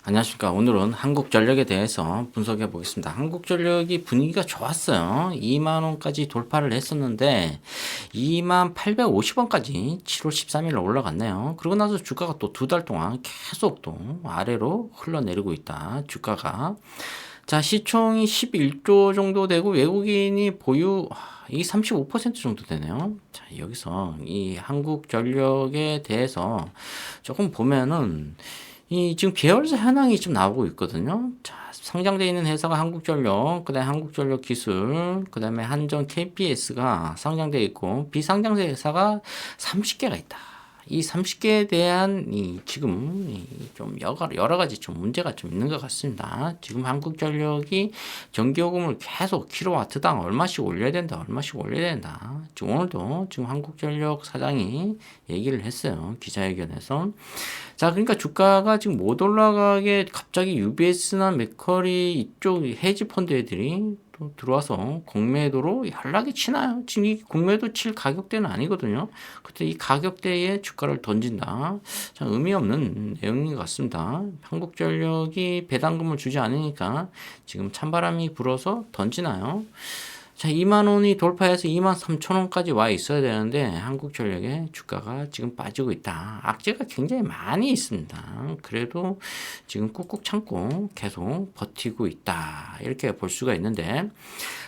안녕하십니까. 오늘은 한국전력에 대해서 분석해 보겠습니다. 한국전력이 분위기가 좋았어요. 2만원까지 돌파를 했었는데 2850원까지 7월 13일로 올라갔네요. 그러고 나서 주가가 또 두 달 동안 계속 또 아래로 흘러내리고 있다. 주가가. 자, 시총이 11조 정도 되고 외국인이 보유 이 35% 정도 되네요. 자, 여기서 이 한국전력에 대해서 조금 보면은 이 지금 계열사 현황이 좀 나오고 있거든요. 자, 상장되어 있는 회사가 한국전력, 그다음에 한국전력기술, 그다음에 한전 KPS가 상장되어 있고 비상장세 회사가 30개가 있다. 이 30개에 대한 지금 좀 여러 가지 좀 문제가 좀 있는 것 같습니다. 지금 한국전력이 전기요금을 계속 킬로와트당 얼마씩 올려야 된다, 얼마씩 올려야 된다. 지금 오늘도 지금 한국전력 사장이 얘기를 했어요. 기자회견에서. 자, 그러니까 주가가 지금 못 올라가게 갑자기 UBS나 맥커리 이쪽 헤지 펀드 애들이 또 들어와서 공매도로 연락이 치나요? 지금 이 공매도 칠 가격대는 아니거든요. 그때 이 가격대에 주가를 던진다. 참 의미 없는 내용인 것 같습니다. 한국전력이 배당금을 주지 않으니까 지금 찬바람이 불어서 던지나요? 자, 2만 원이 돌파해서 2만 3천 원까지 와 있어야 되는데 한국전력의 주가가 지금 빠지고 있다. 악재가 굉장히 많이 있습니다. 그래도 지금 꾹꾹 참고 계속 버티고 있다. 이렇게 볼 수가 있는데,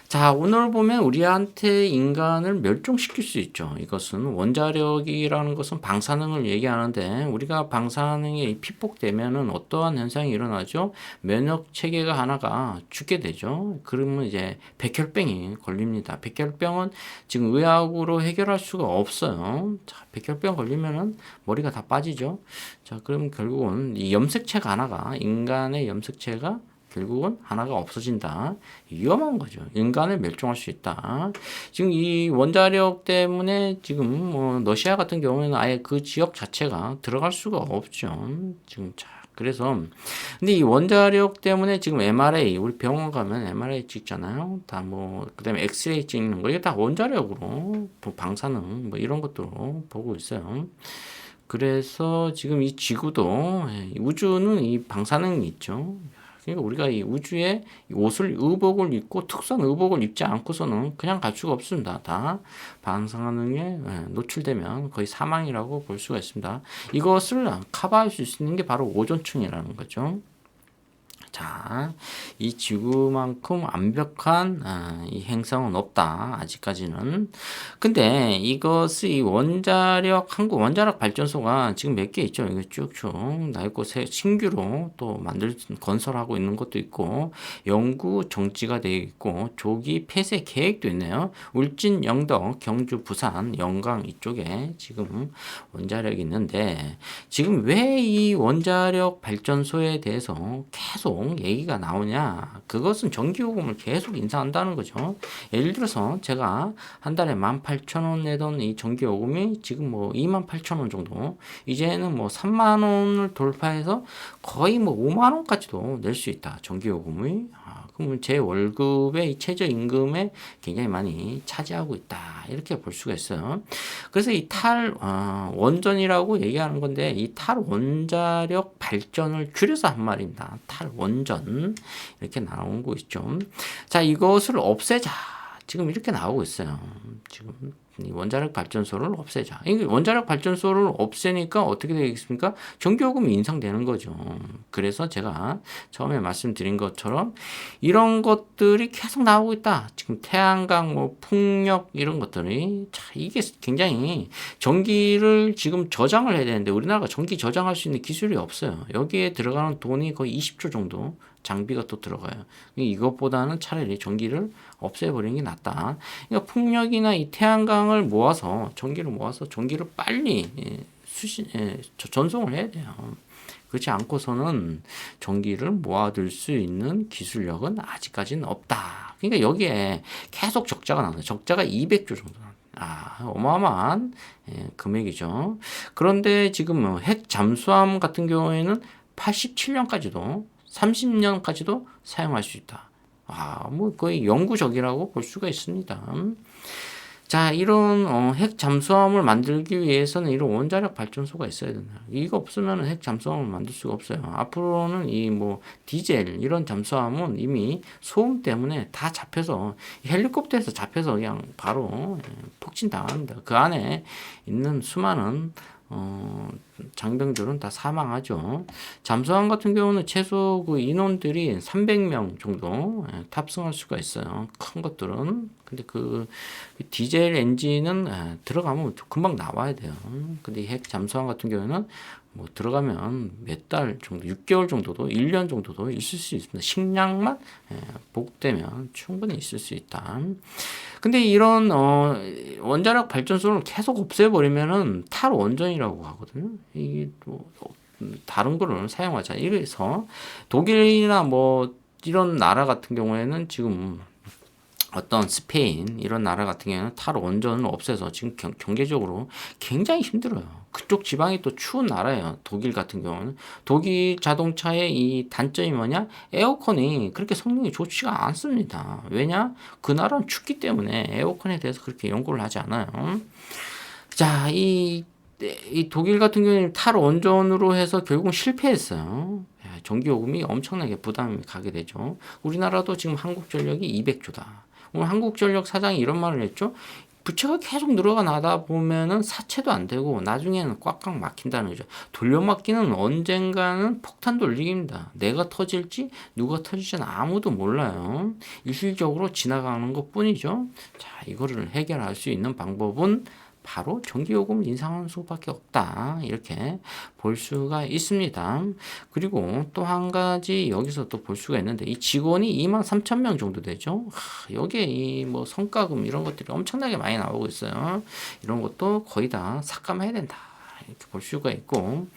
자, 오늘 보면 우리한테 인간을 멸종시킬 수 있죠. 이것은 원자력이라는 것은 방사능을 얘기하는데 우리가 방사능에 피폭되면은 어떠한 현상이 일어나죠? 면역 체계가 하나가 죽게 되죠. 그러면 이제 백혈병이 걸립니다. 백혈병은 지금 의학으로 해결할 수가 없어요. 자, 백혈병 걸리면은 머리가 다 빠지죠. 자, 그럼 결국은 이 염색체가 하나가 인간의 염색체가 결국은 하나가 없어진다. 위험한 거죠. 인간을 멸종할 수 있다. 지금 이 원자력 때문에 지금 뭐 러시아 같은 경우에는 아예 그 지역 자체가 들어갈 수가 없죠. 지금 자, 그래서 근데 이 원자력 때문에 지금 MRI 우리 병원 가면 MRI 찍잖아요. 다 뭐 그다음에 엑스레이 찍는 거 이게 다 원자력으로 방사능 뭐 이런 것도 보고 있어요. 그래서 지금 이 지구도 우주는 이 방사능이 있죠. 그러니까 우리가 이 우주에 옷을 의복을 입고 특수한 의복을 입지 않고서는 그냥 갈 수가 없습니다. 다 방사능에 노출되면 거의 사망이라고 볼 수가 있습니다. 이것을 커버할 수 있는 게 바로 오존층이라는 거죠. 자, 이 지구만큼 완벽한 이 행성은 없다. 아직까지는. 근데 이것이 이 한국 원자력 발전소가 지금 몇 개 있죠. 이거 쭉쭉 나 있고 신규로 또 건설하고 있는 것도 있고 연구 정지가 되어 있고 조기 폐쇄 계획도 있네요. 울진, 영덕, 경주, 부산, 영광 이쪽에 지금 원자력이 있는데 지금 왜 이 원자력 발전소에 대해서 계속 얘기가 나오냐? 그것은 전기요금을 계속 인상한다는 거죠. 예를 들어서 제가 한 달에 18,000원 내던 이 전기요금이 지금 뭐 28,000원 정도, 이제는 뭐 3만원을 돌파해서 거의 뭐 5만원까지도 낼 수 있다. 전기요금이. 그러면 제 월급의 이 최저임금에 굉장히 많이 차지하고 있다. 이렇게 볼 수가 있어요. 그래서 이 원전이라고 얘기하는 건데 이 탈원자력 발전을 줄여서 한 말입니다. 탈원전 이렇게 나온 거 있죠. 자, 이것을 없애자. 지금 이렇게 나오고 있어요. 지금 이 원자력 발전소를 없애자. 이 원자력 발전소를 없애니까 어떻게 되겠습니까? 전기요금이 인상되는 거죠. 그래서 제가 처음에 말씀드린 것처럼 이런 것들이 계속 나오고 있다. 지금 태양광, 뭐 풍력 이런 것들이 이게 굉장히 전기를 지금 저장을 해야 되는데 우리나라가 전기 저장할 수 있는 기술이 없어요. 여기에 들어가는 돈이 거의 20조 정도 장비가 또 들어가요. 이것보다는 차라리 전기를 없애버리는 게 낫다. 그러니까 풍력이나 이 태양광을 모아서 전기를 빨리 전송을 해야 돼요. 그렇지 않고서는 전기를 모아둘 수 있는 기술력은 아직까지는 없다. 그러니까 여기에 계속 적자가 나와요. 적자가 200조 정도. 어마어마한 금액이죠. 그런데 지금 핵 잠수함 같은 경우에는 87년까지도 30년까지도 사용할 수 있다. 뭐 거의 영구적이라고 볼 수가 있습니다. 자, 이런 핵 잠수함을 만들기 위해서는 이런 원자력 발전소가 있어야 된다. 이거 없으면 핵 잠수함을 만들 수가 없어요. 앞으로는 이 뭐 디젤 이런 잠수함은 이미 소음 때문에 다 잡혀서 헬리콥터에서 잡혀서 그냥 바로 폭진 당합니다. 그 안에 있는 수많은 장병들은 다 사망하죠. 잠수함 같은 경우는 최소 그 인원들이 300명 정도 탑승할 수가 있어요. 큰 것들은. 근데 그 디젤 엔진은 들어가면 금방 나와야 돼요. 근데 핵 잠수함 같은 경우는 뭐 들어가면 몇 달 정도, 6개월 정도도, 1년 정도도 있을 수 있습니다. 식량만 보급되면 충분히 있을 수 있다. 근데 이런 원자력 발전소를 계속 없애버리면은 탈원전이라고 하거든요. 이게 또 다른 거를 사용하자. 이래서 독일이나 뭐 이런 나라 같은 경우에는 지금 어떤 스페인 이런 나라 같은 경우는 탈원전을 없애서 지금 경제적으로 굉장히 힘들어요. 그쪽 지방이 또 추운 나라예요. 독일 같은 경우는. 독일 자동차의 이 단점이 뭐냐? 에어컨이 그렇게 성능이 좋지가 않습니다. 왜냐? 그 나라는 춥기 때문에 에어컨에 대해서 그렇게 연구를 하지 않아요. 자, 이 독일 같은 경우는 탈원전으로 해서 결국 실패했어요. 전기요금이 엄청나게 부담이 가게 되죠. 우리나라도 지금 한국전력이 200조다. 오늘 한국전력 사장이 이런 말을 했죠. 부채가 계속 늘어나다 보면은 사채도 안 되고 나중에는 꽉꽉 막힌다는 거죠. 돌려막기는 언젠가는 폭탄 돌리기입니다. 내가 터질지 누가 터질지는 아무도 몰라요. 일시적으로 지나가는 것 뿐이죠. 자, 이거를 해결할 수 있는 방법은 바로 전기요금을 인상하는 수밖에 없다. 이렇게 볼 수가 있습니다. 그리고 또 한 가지 여기서 또 볼 수가 있는데 이 직원이 23,000명 정도 되죠. 여기에 이 뭐 성과금 이런 것들이 엄청나게 많이 나오고 있어요. 이런 것도 거의 다 삭감해야 된다. 이렇게 볼 수가 있고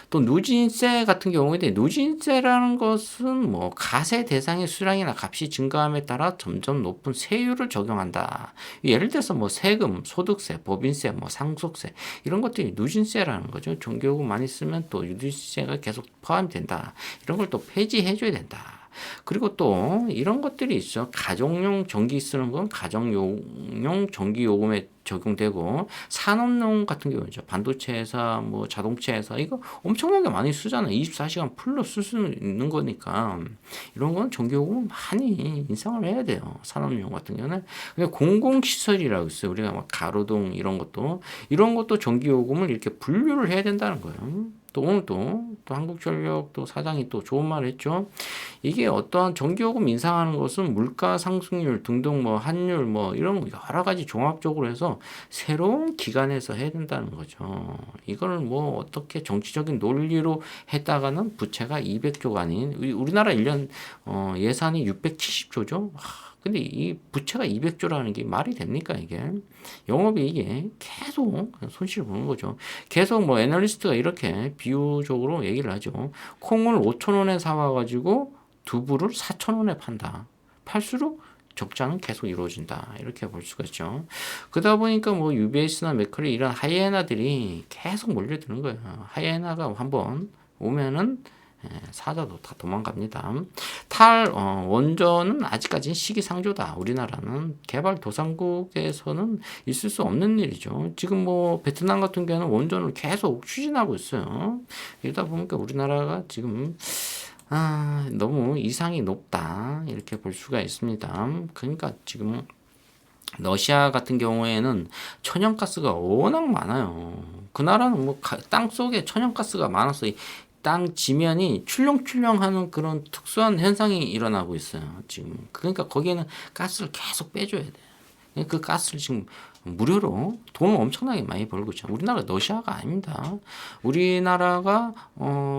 또 누진세 같은 경우인데 누진세라는 것은 뭐 가세 대상의 수량이나 값이 증가함에 따라 점점 높은 세율을 적용한다. 예를 들어서 뭐 세금, 소득세, 법인세, 뭐 상속세 이런 것들이 누진세라는 거죠. 전기요금 많이 쓰면 또 누진세가 계속 포함된다. 이런 걸 또 폐지해줘야 된다. 그리고 또 이런 것들이 있어. 가정용 전기 쓰는 건 가정용 전기 요금에 적용되고 산업용 같은 경우죠. 반도체 회사, 뭐 자동차 회사 이거 엄청나게 많이 쓰잖아요. 24시간 풀로 쓸 수 있는 거니까 이런 건 전기 요금을 많이 인상을 해야 돼요. 산업용 같은 경우는. 근데 공공시설이라고 있어요. 우리가 막 가로등 이런 것도 전기 요금을 이렇게 분류를 해야 된다는 거예요. 또 오늘 또 한국전력 또 사장이 또 좋은 말을 했죠. 이게 어떠한 전기요금 인상하는 것은 물가 상승률 등등 뭐 환율 뭐 이런 여러 가지 종합적으로 해서 새로운 기관에서 해야 된다는 거죠. 이거는 뭐 어떻게 정치적인 논리로 했다가는 부채가 200조가 아닌 우리나라 1년 예산이 670조죠. 근데 이 부채가 200조라는 게 말이 됩니까, 이게? 영업이 이게 계속 손실 보는 거죠. 계속 뭐 애널리스트가 이렇게 비유적으로 얘기를 하죠. 콩을 5,000원에 사와가지고 두부를 4,000원에 판다. 팔수록 적자는 계속 이루어진다. 이렇게 볼 수가 있죠. 그러다 보니까 뭐 UBS나 맥커리 이런 하이에나들이 계속 몰려드는 거예요. 하이에나가 한번 오면은 사자도 다 도망갑니다. 원전은 아직까지는 시기상조다. 우리나라는 개발도상국에서는 있을 수 없는 일이죠. 지금 뭐 베트남 같은 경우는 원전을 계속 추진하고 있어요. 이러다 보니까 우리나라가 지금 너무 이상이 높다. 이렇게 볼 수가 있습니다. 그러니까 지금 러시아 같은 경우에는 천연가스가 워낙 많아요. 그 나라는 뭐 땅 속에 천연가스가 많아서 땅 지면이 출렁출렁하는 그런 특수한 현상이 일어나고 있어요. 지금 그러니까 거기에는 가스를 계속 빼줘야 돼요. 그 가스를 지금 무료로 돈을 엄청나게 많이 벌고 있죠. 우리나라 러시아가 아닙니다. 우리나라가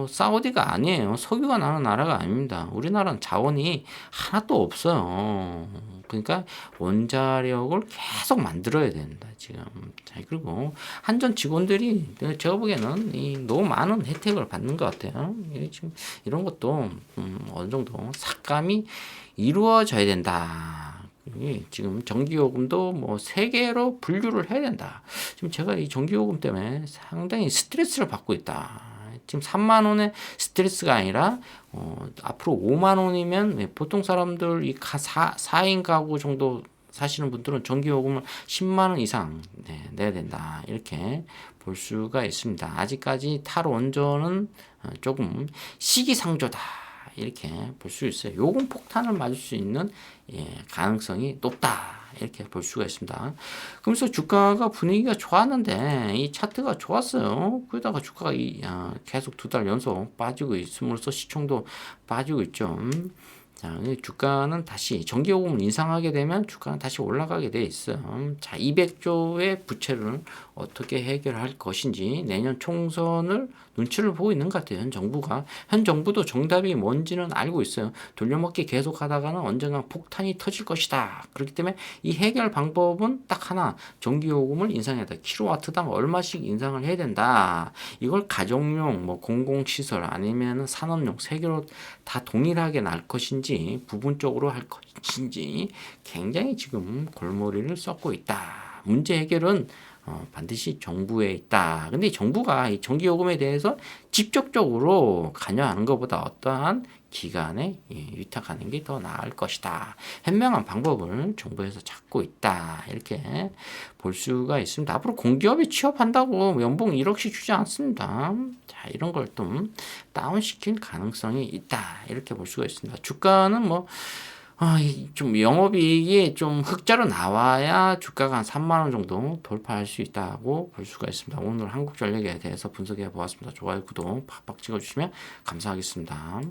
사우디가 아니에요. 석유가 나는 나라가 아닙니다. 우리나라는 자원이 하나도 없어요. 그러니까 원자력을 계속 만들어야 된다 지금. 자, 그리고 한전 직원들이 제가 보기에는 너무 많은 혜택을 받는 것 같아요. 지금 이런 것도 어느 정도 삭감이 이루어져야 된다. 지금 전기요금도 뭐 3개로 분류를 해야 된다. 지금 제가 이 전기요금 때문에 상당히 스트레스를 받고 있다. 지금 3만 원의 스트레스가 아니라 앞으로 5만 원이면 보통 사람들 이 4인 가구 정도 사시는 분들은 전기요금을 10만 원 이상 내야 된다. 이렇게 볼 수가 있습니다. 아직까지 탈원전은 조금 시기상조다. 이렇게 볼 수 있어요. 요금 폭탄을 맞을 수 있는 가능성이 높다. 이렇게 볼 수가 있습니다. 그러면서 주가가 분위기가 좋았는데 이 차트가 좋았어요. 그러다가 주가가 계속 2달 연속 빠지고 있음으로써 시총도 빠지고 있죠. 자, 주가는 다시 전기요금을 인상하게 되면 주가는 다시 올라가게 돼 있어요. 자, 200조의 부채를 어떻게 해결할 것인지 내년 총선을 눈치를 보고 있는 것 같아요. 현 정부도 정답이 뭔지는 알고 있어요. 돌려먹기 계속 하다가는 언젠가 폭탄이 터질 것이다. 그렇기 때문에 이 해결 방법은 딱 하나, 전기요금을 인상해야 돼. 킬로와트당 얼마씩 인상을 해야 된다. 이걸 가정용, 뭐 공공시설 아니면 산업용 세 개로 다 동일하게 날 것인지 부분적으로 할 것인지 굉장히 지금 골머리를 썩고 있다. 문제 해결은 반드시 정부에 있다. 근데 정부가 이 전기요금에 대해서 직접적으로 관여하는 것보다 어떠한 기관에 위탁하는 게 더 나을 것이다. 현명한 방법을 정부에서 찾고 있다. 이렇게 볼 수가 있습니다. 앞으로 공기업에 취업한다고 연봉 1억씩 주지 않습니다. 자, 이런 걸 좀 다운시킬 가능성이 있다. 이렇게 볼 수가 있습니다. 주가는 좀 영업이익이 좀 흑자로 나와야 주가가 한 3만 원 정도 돌파할 수 있다고 볼 수가 있습니다. 오늘 한국전력에 대해서 분석해 보았습니다. 좋아요, 구독 팍팍 찍어주시면 감사하겠습니다.